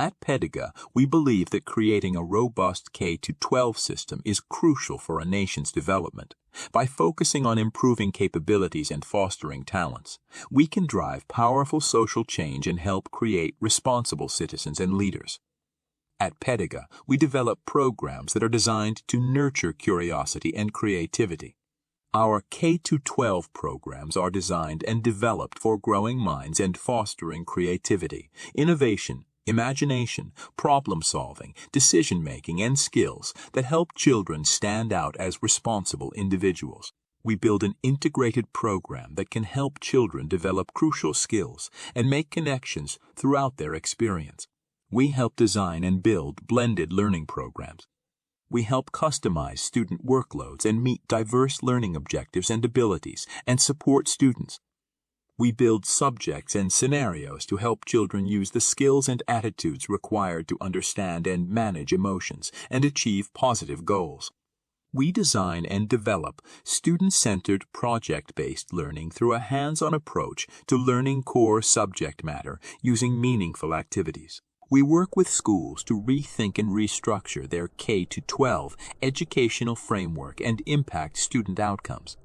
At Pedaga, we believe that creating a robust K-12 system is crucial for a nation's development. By focusing on improving capabilities and fostering talents, we can drive powerful social change and help create responsible citizens and leaders. At Pedaga, we develop programs that are designed to nurture curiosity and creativity. Our K-12 programs are designed and developed for growing minds and fostering creativity, innovation, imagination, problem-solving, decision-making, and skills that help children stand out as responsible individuals. We build an integrated program that can help children develop crucial skills and make connections throughout their experience. We help design and build blended learning programs. We help customize student workloads and meet diverse learning objectives and abilities and support students. We build subjects and scenarios to help children use the skills and attitudes required to understand and manage emotions and achieve positive goals. We design and develop student-centered project-based learning through a hands-on approach to learning core subject matter using meaningful activities. We work with schools to rethink and restructure their K-12 educational framework and impact student outcomes.